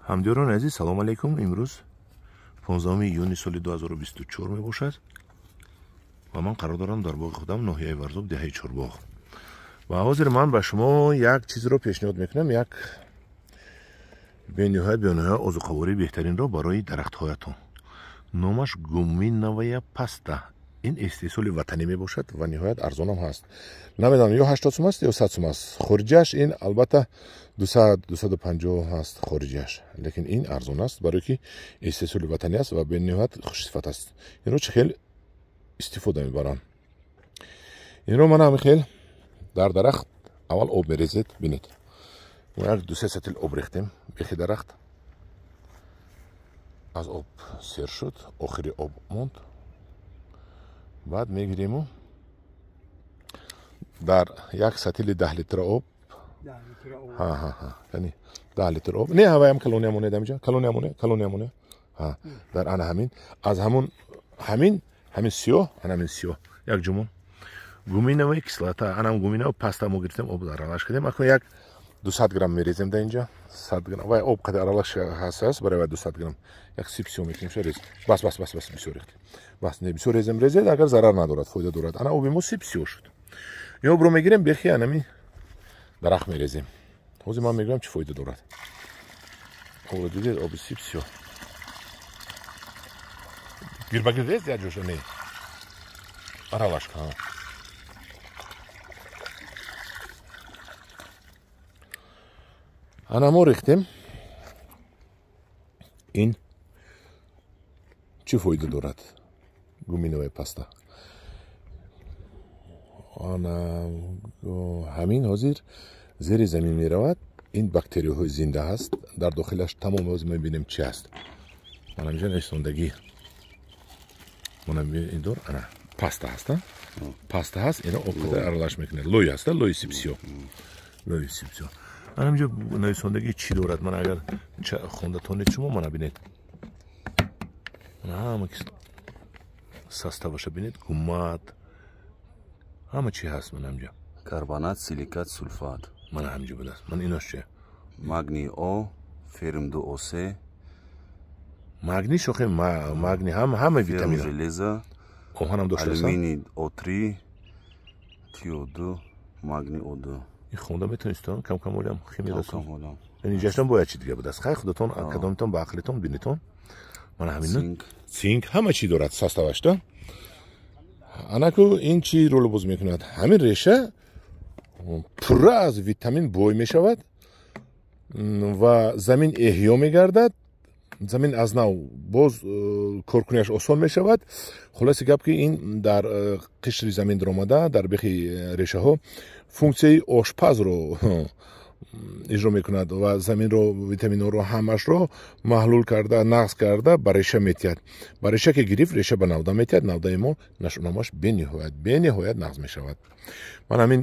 ҳамдиёрони азиз, салому алайкум. имрӯз 15 июни соли 2024 мебошад ва ман қарор дорам дар боғи худам ноҳияи Варзоб деҳаи Чорбоғ. ва ҳозир ман ба шумо як чизро пешниҳод мекунам, як бениҳоят озуқавории беҳтаринро барои дарахтҳоятон. номаш гуминовая паста. ин истеҳсоли ватанӣ мебошад ва ниҳоят арзонам ҳаст. Намедонам ё 80 сум аст ё 100 сум аст. хориҷиаш ин албатта 200-250 ҳаст хориҷиаш. лекин ин арзон аст, барои ки истеҳсоли ватанӣ аст ва бениҳоят хушсифат аст. инро чӣ хел истифода мебарам. инро ман ҳамин хел дар дарахт аввал об мерезед. бинед, як 2-3 сатил об рехтем бехи дарахт. аз об сер шуд, охири об монд. баъд мегирему дар як сатили 10 литра об, 10 литр об, не ҳаваям калония монед, амиҷа калония монед, дар ана ҳамин, аз ҳамин сиёҳ, ҳамин сиёҳ як ҷумон гуминовая кислота, анам гуминова паста мо гирифтем, об аралаш кардем. акун як 200 грамм мерезем дар инҷа, 100 грамм вай об қадар аралаш ҳаст, барои вай 200 грамм як сипсиё мекунем, шо рез. бас бисёр рехтем. бас не бисёр резед, агар зарар надорад, фоида дорад. ана оби мо сипсиё шуд. ин обро мегирем, бехи анами дарахт мерезем. ҳозир ман мегӯям чӣ фоида дорад. обро дидед, оби сипсиё. гирбагир рез як ҷоша не. Аралаш кан. ана мо рехтем. ин чӣ фоида дорад? гуминовая паста. ана ҳамин ҳозир зери замин меравад. ин бактерияҳои зинда ҳаст. дар дохилаш тамом ҳозир мебинем чӣ ҳаст. мана инҷа нишондагӣ. мана идор ана паста ҳаст. паста ҳаст. ино обқадар аралаш мекунед. лой ҳаст, лои сипсиё. лои сипсиё. ана инҷа нависондагӣ чӣ дорад? мана агар хондатонед шумо, мана бинед. ҳама составаша бинед, гумат. ҳама чӣ ҳаст мана инҷа. карбонат, силикат, сульфат. мана ҳамҷа будааст. мана инош чӣ? магний О, ферм 2ОС, магний шохе, магний ҳама витамин. железа, оҳанам доштааст. алюминий О3, ТиО2, магний О2. ин хонда метонистон кам олям химия дастон. ин инҷаштон бояд чӣ дига будааст. хай худатон кадомитон ба ақлитон бинитон. мана ҳамин цинк ҳама чӣ дорад составашда. анаку ин чӣ роло боз мекунад? ҳамин реша пурра аз витамин бой мешавад ва замин эҳё мегардад. замин аз нав боз коркунияш осон мешавад. хулоси гап ки ин дар қишри замин даромада, дар бехи решаҳо функсияи ошпазро иҷро мекунад ва заминро, витаминҳоро ҳамашро маҳлул карда, нағз карда ба реша метиҳад. ба реша ки гирифт, реша ба навда метиҳад. навдаи мо нашунаmoш бениҳоят нағз мешавад. ман ҳамин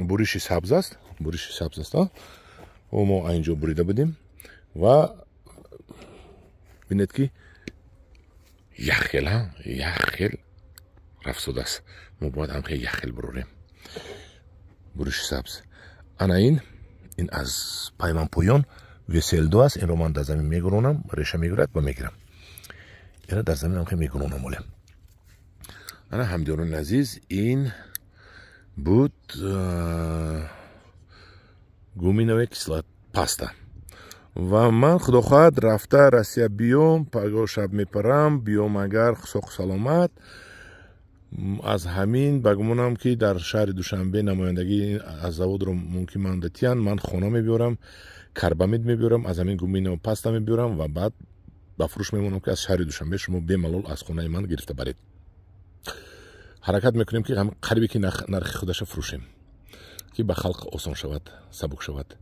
буриши сабз аст. буриши сабз аст. мо айнҷо бурида будем ва бинед ки яххел рафсудааст. мо бояд ҳам хел яххел бурорем. буриши сабз. ана ин аз пайвандпоён веселдо аст. инро ман дар замин мегуронам, реша мегирад ва мегирам. ина дар замин ҳам мегуронам. оле ана ҳамдиёрони азиз, ин буд гуминовая кислота паста. ва ман худохоҳад рафта Россия биём, паго шаб мепарам, биём агар соқу саломат. аз ҳамин ба гумонам ки дар шаҳри Душанбе намояндагӣ аз заводро мумкин ман датиян, ман хона мебиёрам, карбамид мебиёрам, аз ҳамин гуминова паста мебиёрам ва баъд ба фурӯш мемонам ки аз шаҳри Душанбе шумо бемалол аз хонаи ман гирифта баред. ҳаракат мекунем ки қарибе ки нархи худаша фурӯшем, ки ба халқ осон шавад, сабук шавад.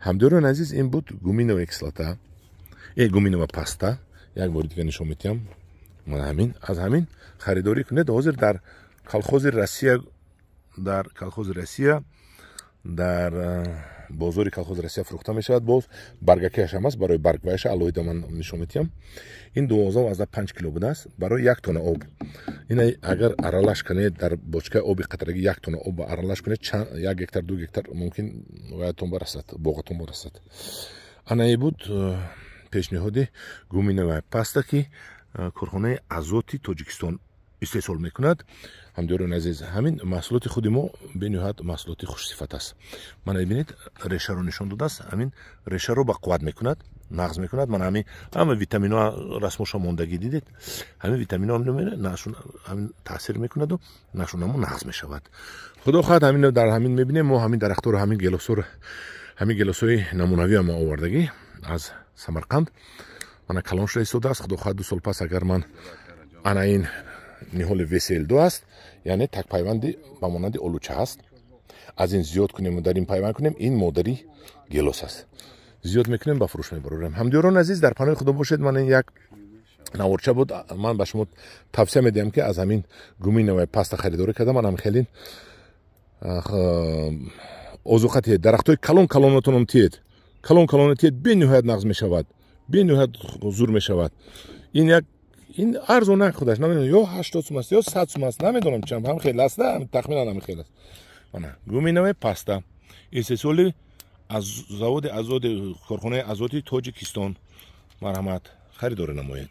ҳамдиёрони азиз, ин буд гуминовая кислота, гуминова паста. як бори дига нишон метиҳам. мана ҳамин, аз ҳамин харидорӣ кунед. ҳозир дар колхози Россия, дар бозори колхози Россия фурӯхта мешавад. боз баргакиаш ҳам аст. барои баргвайша алоҳида ман нишон метиҳам. ин 12-15 кило будааст. барои 1 тонна об. ин агар аралаш кунед, дар бочкаи оби қатраги 1 тонна об аралаш кунед, 1 гектар 2 гектар мумкин ваятон барасад, боғатон барасад. ана буд пешниҳоди гуминовая паста ки корхонаи азоти тоҷикистон истеҳсол мекунад. ҳамдиёрон азиз, ҳамин маҳсулоти худи мо бениҳоят маҳсулоти хушсифат аст. Мана бинед решаро нишон додааст. Ҳамин решаро ба қувват мекунад, нағз мекунад. Мана ҳама витамино расмоша мондагӣ дидед. ҳамин витамино ҳамин таъсир мекунаду нашунамо нағз мешавад. худо хоҳад ҳамин дар ҳамин мебинем. мо ҳамин дарахтору ҳамин гелосҳои намунавиро мо овардагӣ аз Самарқанд. Мана калон шуда истодааст. худо хоҳад 2 сол пас агар ман ана ин ниҳоли VSL2 аст, яъне такпайванди ба монанди олуча аст. аз ин зиёд кунем дар ин пайванд кунем, ин модари гелос аст. зиёд мекунем ба фурӯш мебарорем. ҳамдиёрон азиз, дар паноҳи худо бошед. Ман ин як наворча буд. ман ба шумо тавсия медиҳам ки аз ҳамин гуминовая паста харидорӣ кардам. манам хеле озуқати дарахтои калонатонам тиед. Калонатиед бениҳоят нағз мешавад. бениҳоят зур мешавад. ин арзон худаш намедонам ё 80 сум аст ё 100 сум аст, намедонам чам ҳам хел аст, тахминан ҳам хел аст. мана гуминовая паста истеҳсоли аз заводи корхонаи азоти Тоҷикистон. марҳамат, харидорӣ намоед.